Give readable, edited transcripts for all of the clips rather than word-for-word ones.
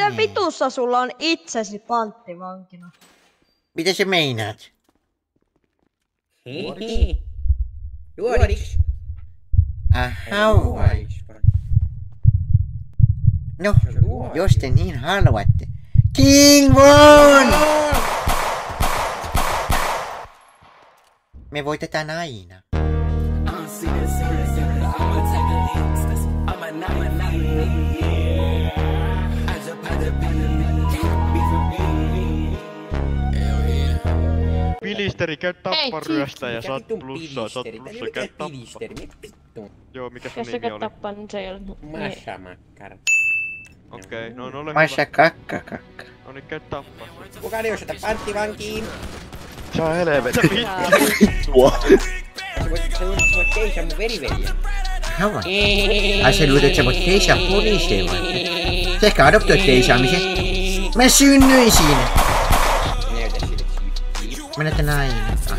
Miten vitussa sulla on itsesi panttivankina? Mitä sä meinaat? Juodiksi. Vai? No, jos te niin haluatte. King Von! Me voitetaan aina. Pilisteri, käy tapparyöstä ja saat plussaa, käy tappa. Joo, mikä sun Jos sä nimi käyt oli? tappaa, niin se ei ole... Masha makkara. Okei, no ole hyvä. Masha kakka. No niin, käy tappaa. Kukaan ei osata panttivankiin. Se on helvetä Vittua. Sä voit keisää mun veriveliä. Haluat? Ai sä luulet, että sä voit keisää poliiseen vai? Sä ehkä adoptoit keisaamisen. Mä synnyin siinä. Näytä sille. Mä näytän aina.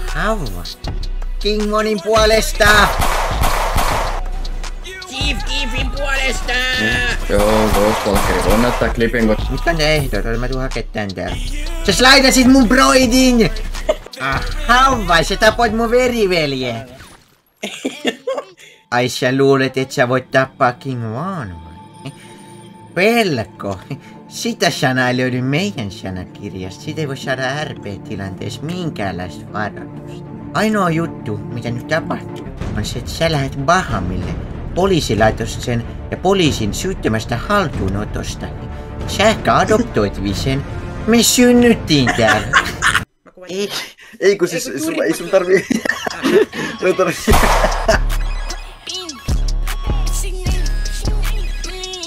Haluat? King Vonin puolesta! Chief Keefin puolesta! Joo, Ghostwalkeri voi näyttää klipin, kun... Mitkä ne ehdot? Mä tuun hakee tän täällä. Sä slaidasit mun broidin! Vai sä tapoit mun veriveljen? Ai sä luulet, et sä voit tappaa King Von vai? Pelko. Sitä sanaa ei löydy meidän sanakirjasta. Siitä ei voi saada RP-tilanteessa minkäänlaista varoitusta. Ainoa juttu, mitä nyt tapahtuu, on se, että sä lähet Bahamille poliisilaitoksen ja poliisin syyttömästä haltuunotosta. Sä ehkä adoptoit Visen. Me synnyttiin täällä. Ei kun siis, ei sun tarvii... Sun tarvii...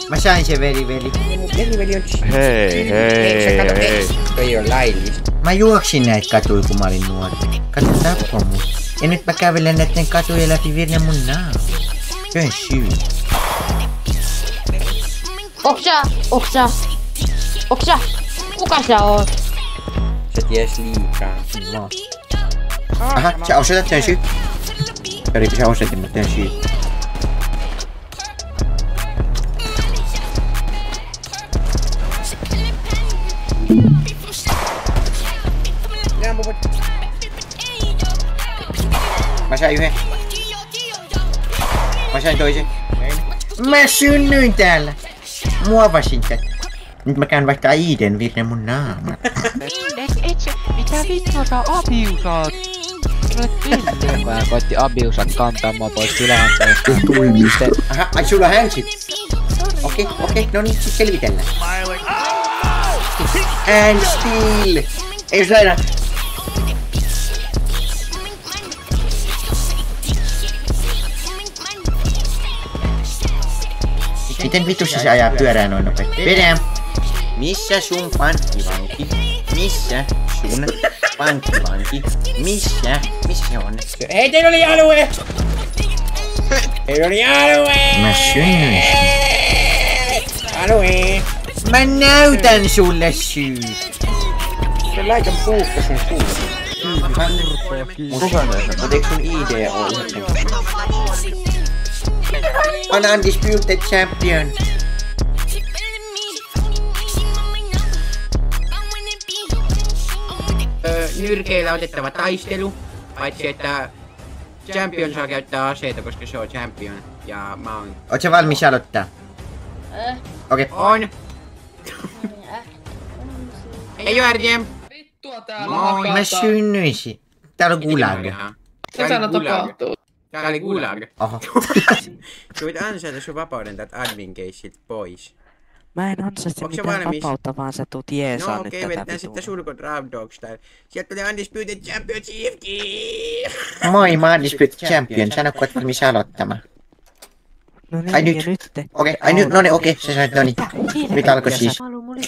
Mä sain se veriveli. Veriveli on... Hei. Toi on laillista. Mä juoksin näitä katuja, kun mä olin nuori. Kato tappoi mut. Ja nyt mä kävelen näitten katuja läpi virne mun naama. Se on syy. Oksa! Kuka sä oot? Sä ties liikaa. No. Aha, sä osoitat tän syy. Sori, sä osoitin mut tän syy. Mä sain yhden. Mä sain toisen. Mä synnyin täällä. Muovasin tätä. Nyt mä käyn vaihtaa Iiden virne mun naama. Mitä vittua sä abiusaat? Mä koitti abiusat kantaa mua pois tilanteesta. Aha, ai sulla hänsit. Okei, no niin, sit selvitellään. And still. Ei jos aina. Miten vitussa se ajaa pyörää noin nopeasti? Vedä! Missä sun panttivanki? Missä sun panttivanki? Missä? Missä se on? Hei, teillä oli alue! Teillä oli alue! Mä synnyin. Alue! Mä näytän sulle syyt. Mä laitan puukka sun suuhun. Mut eikö sun ID oo? On undisputed champion. Nyrkeillä otettava taistelu. Paitsi että champion saa käyttää aseita, koska se on champion. Ja mä oon... Oot sä valmis aloittaa? Okei. On! Ei oo RDM! Vittua täällä hakataan. Mä synnyisin. Täällä on gulag. Mitä tapahtuu? Tää oli gulag. Oho. Sä voit ansaita sun vapauden täältä admin caseilta pois. Mä en ansaitse mitään vapautta, vaan sä tuut jeesaa no, nyt okei, tätä vetään sitten sulkot Round Dogs täällä. Sieltä tuli Undisputed Champion Chief. Moi, mä oon undisputed champion. Sano, kun oot valmis aloittamaan. No niin, Ai nyt. ja nyt. Okei, ai nyt, noniin, okei, sä sanoit, noniin. Nyt alkoi siis.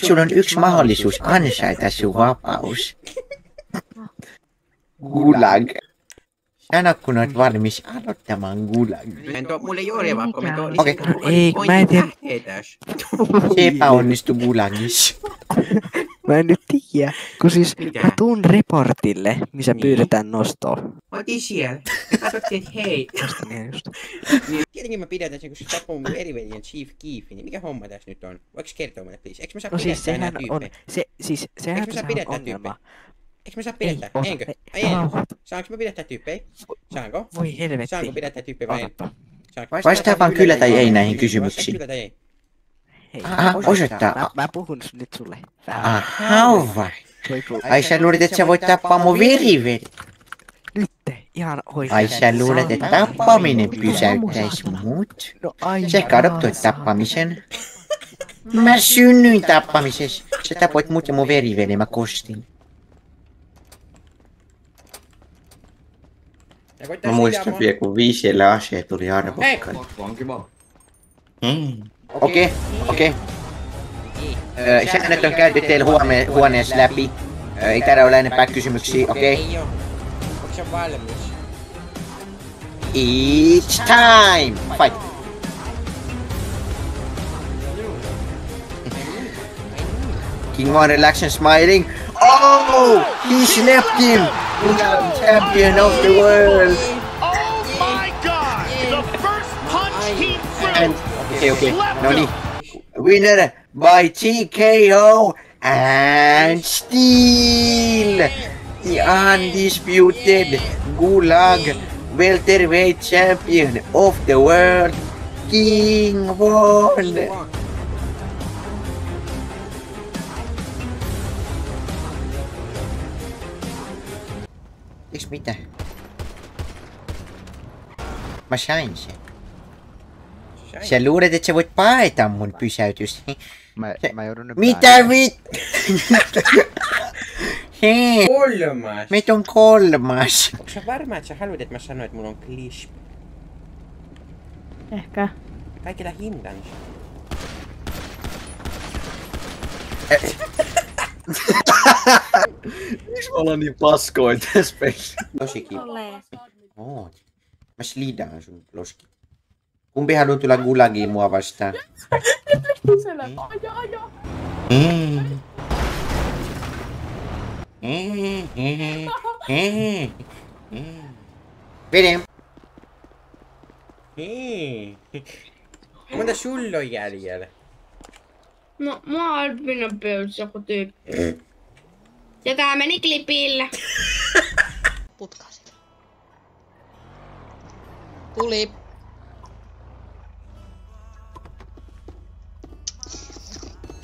Sulla on yksi mahdollisuus ansaita sun vapaus. Gulag. Sano, kun oot valmis aloittamaan gulag. En tuo mulle juuri vaikka me tuo Okei. Ei, mä en tiedä. Se epäonnistui gulagissa. Mä en nyt tiedä, kun siis Mitä? mä tuun reportille, missä Niin. pyydetään nostoa. Mä otin siellä. Katsottiin, että hei. Niin just. Tietenkin mä pidätän sen, kun se tappoi mun veriveljen Chief Keefin, niin mikä homma tässä nyt on? Voiko kertoa mulle, please? Eikö mä saa No siis pidättää enää sehän on, tyyppejä? sehän Eikö mä saa on pidättää ongelma. Eikö mä saa pidättää? ota, Enkö? Ai ei, en. ota. Saanko mä pidättää tyyppejä? Saanko? Voi helvetti. Saanko pidättää tyyppejä vai en? Otapa. Saanko? Vastaa vaan kyllä tai ei näihin Vastaa kysymyksiin. kyllä tai ei. Hei, Aha, osoittaa. Mä puhun nyt sulle. Aha, vai. Voi puhua. Ai sä luulet, että sä voit tappaa mun veriveli. Nyt, ihan oikein. Ai sä luulet, että tappaminen pysäyttäis mut. No ai. Sä adoptoit tappamisen. Mä synnyin tappamisessa. Sä tapoit mut ja mun veriveli, mä kostin. Mä muistan vielä, kun viisielle aseet tuli arvokkaita. Okei. Säännöt on käyty teillä huoneessa läpi. Ei täällä ole enempää kysymyksiä, okei? Ei oo. Onko se valmis? It's time! Fight! King Von relax and smiling. Oh! He slapped him! Champion of the world! Oh my god! The first punch he And, threw! okay. No niin. Winner by TKO and Steel! The undisputed Gulag welterweight champion of the world, King Von! Eiks mitä? Mä sain sen. Sä luulet, että sä voit paeta mun pysäytys. Mä joudun nyt Mitä vit? Hei, Kolmas! meitä on kolmas. Onko sä varma, että sä haluat, että mä sanoin, että mulla on clisp? Ehkä. Kaikilla hintansa. Miksi mä ollaan niin paskoin tässä pelissä? Tosi kiva. Oot. Mä slidaan sun loski. Kumpi haluaa tulla Gulagiin mua vastaan? Vedem. Hei. Monta sulla on jäljellä? No, mua on Alpina pöydissä joku tyyppi. Ja tää meni klipille. Putkasi. Tuli.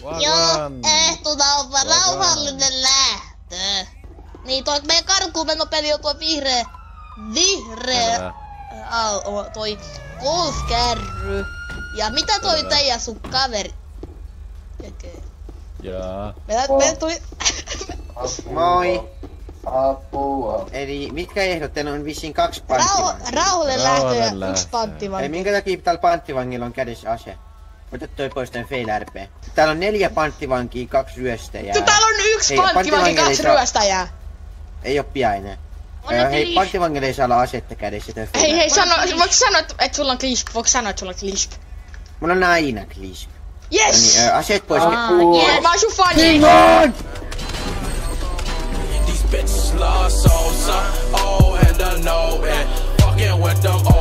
Joo, on rauhallinen lähtö. Niin toi meidän karkuunmenopeli on tuo vihreä toi golfkärry. Ja mitä toi teijä sun kaveri tekee? Jaa. Meillä tuli... Moi. Apua. Eli mitkä ehdot? Teillä on vissiin 2 panttivangia. Rauhalle lähtö ja 1 panttivangi. Eli minkä takia tällä panttivangilla on kädessä ase? Ota toi pois tän fail RP. Täällä on 4 panttivankia, 2 ryöstäjää. Täällä on 1 panttivangi, 2 ryöstäjää. Ei oo pian enää. Hei, panttivangille ei saa olla asetta kädessä. Hei, voitko sanoa, että sulla on clisp? Voitko sanoa, että sulla on clisp? Mulla on aina clisp. Yes! No niin, aseet pois. Yes! Mä oon sun fani! These bitches love souls, all and I know it. Fucking with them